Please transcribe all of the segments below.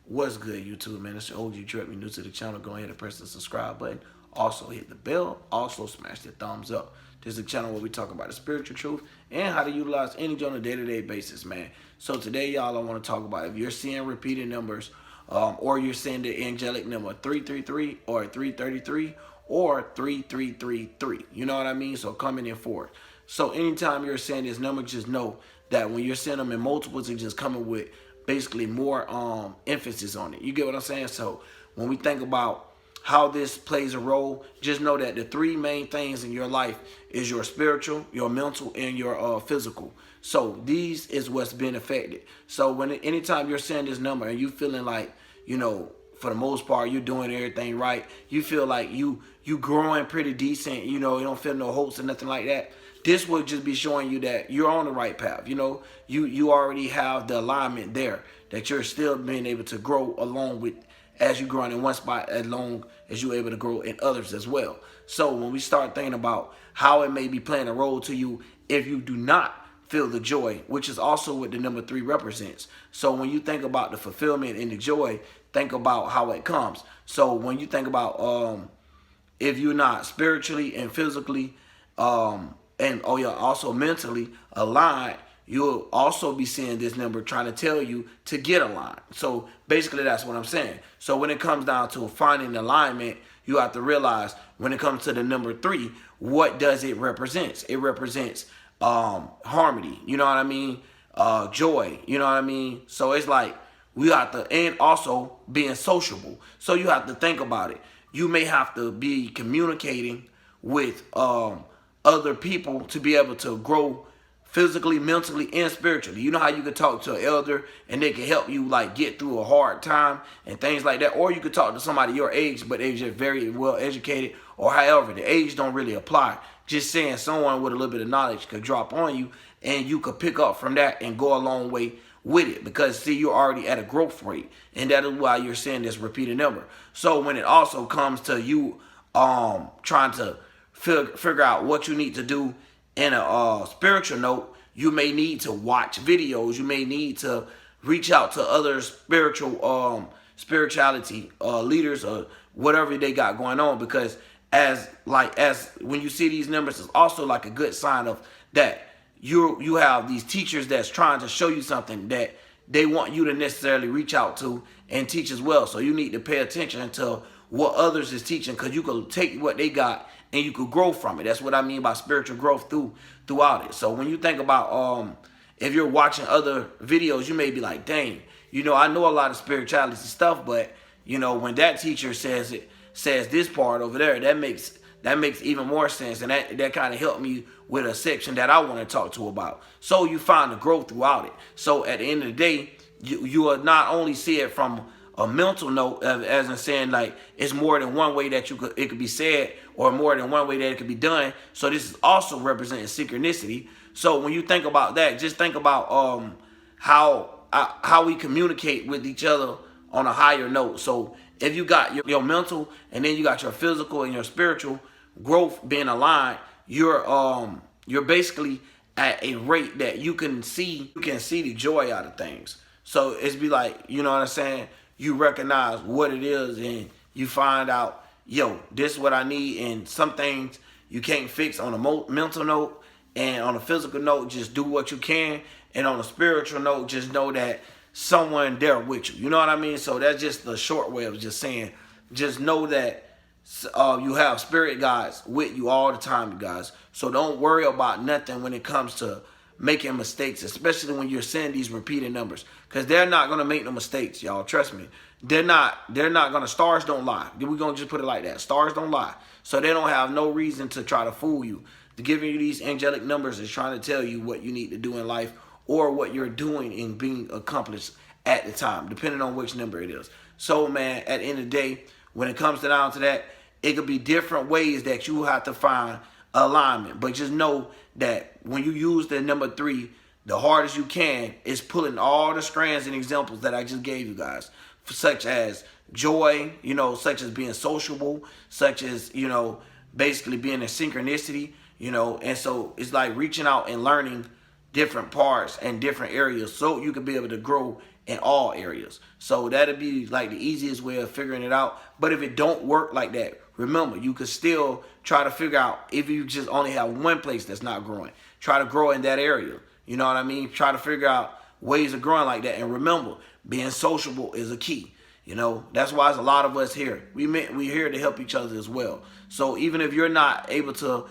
What's good, YouTube, man? It's your OG Trip. You're new to the channel, go ahead and press the subscribe button. Also, hit the bell. Also, smash the thumbs up. This is a channel where we talk about the spiritual truth and how to utilize energy on a day-to-day basis, man. So today, y'all, I want to talk about if you're seeing repeated numbers or you're seeing the angelic number 333 or 333 or 3333. You know what I mean? So coming in forward. So anytime you're seeing this number, just know that when you're seeing them in multiples, it's just coming with basically more emphasis on it. You get what I'm saying? So when we think about how this plays a role, just know that the three main things in your life is your spiritual, your mental, and your physical. So these is what's been affected. So anytime you're seeing this number and you feeling like, you know, for the most part, you're doing everything right, you feel like you growing pretty decent, you know, you don't feel no hopes or nothing like that, this will just be showing you that you're on the right path. You know, you already have the alignment there, that you're still being able to grow along with, as you're growing in one spot, as long as you're able to grow in others as well. So when we start thinking about how it may be playing a role to you if you do not feel the joy, which is also what the number 3 represents. So when you think about the fulfillment and the joy, think about how it comes. So when you think about if you're not spiritually and physically and you're also mentally aligned, you'll also be seeing this number trying to tell you to get aligned. So basically that's what I'm saying. So when it comes down to finding alignment, you have to realize when it comes to the number 3, what does it represent? It represents harmony, you know what I mean? Joy, you know what I mean? So it's like we have to, and also being sociable. So you have to think about it. You may have to be communicating with other people to be able to grow physically, mentally, and spiritually. You know how you could talk to an elder and they can help you like get through a hard time and things like that, or you could talk to somebody your age but they're just very well educated, or however, the age don't really apply. Just saying someone with a little bit of knowledge could drop on you and you could pick up from that and go a long way with it, because see, you're already at a growth rate, and that is why you're seeing this repeated number. So when it also comes to you trying to figure out what you need to do in a spiritual note, you may need to watch videos, you may need to reach out to other spirituality leaders or whatever they got going on, because as when you see these numbers, it's also like a good sign of that you have these teachers that's trying to show you something that they want you to necessarily reach out to and teach as well. So you need to pay attention to what others is teaching, because you could take what they got and you could grow from it. That's what I mean by spiritual growth throughout it. So when you think about if you're watching other videos, you may be like, dang, you know, I know a lot of spirituality stuff, but you know, when that teacher says this part over there, that makes even more sense, and that kind of helped me with a section that I want to talk to about. So you find the growth throughout it. So at the end of the day, you will not only see it from a mental note, as in saying like it's more than one way that it could be said, or more than one way that it could be done. So this is also representing synchronicity. So when you think about that, just think about how we communicate with each other on a higher note. So if you got your mental and then you got your physical and your spiritual growth being aligned, you're basically at a rate that you can see the joy out of things. So it's be like, you know what I'm saying? You recognize what it is and you find out, yo, this is what I need. And some things you can't fix on a mental note, and on a physical note, just do what you can. And on a spiritual note, just know that someone there with you. You know what I mean? So that's just the short way of just saying, just know that you have spirit guides with you all the time, you guys. So don't worry about nothing when it comes to making mistakes, especially when you're seeing these repeated numbers, because they're not going to make no mistakes, y'all. Trust me. They're not going to. Stars don't lie. We're going to just put it like that. Stars don't lie. So they don't have no reason to try to fool you. To giving you these angelic numbers is trying to tell you what you need to do in life, or what you're doing and being accomplished at the time, depending on which number it is. So, man, at the end of the day, when it comes down to that, it could be different ways that you have to find alignment. But just know that when you use the number 3, the hardest you can is pulling all the strands and examples that I just gave you guys, such as joy, you know, such as being sociable, such as, you know, basically being in synchronicity, you know. And so it's like reaching out and learning different parts and different areas so you can be able to grow in all areas. So that'll be like the easiest way of figuring it out. But if it don't work like that, remember, you could still try to figure out if you just only have one place that's not growing. Try to grow in that area. You know what I mean? Try to figure out ways of growing like that. And remember, being sociable is a key. You know, that's why there's a lot of us here. We're here to help each other as well. So even if you're not able to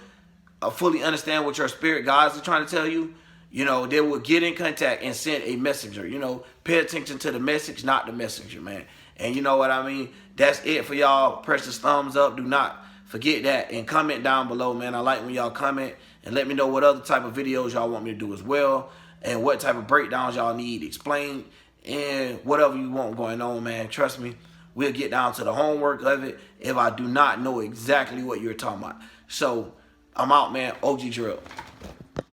fully understand what your spirit guides are trying to tell you, you know, they will get in contact and send a messenger. You know, pay attention to the message, not the messenger, man. And you know what I mean? That's it for y'all. Press the thumbs up. Do not forget that. And comment down below, man. I like when y'all comment. And let me know what other type of videos y'all want me to do as well. And what type of breakdowns y'all need explained. And whatever you want going on, man. Trust me, we'll get down to the homework of it if I do not know exactly what you're talking about. So, I'm out, man. OG Drill.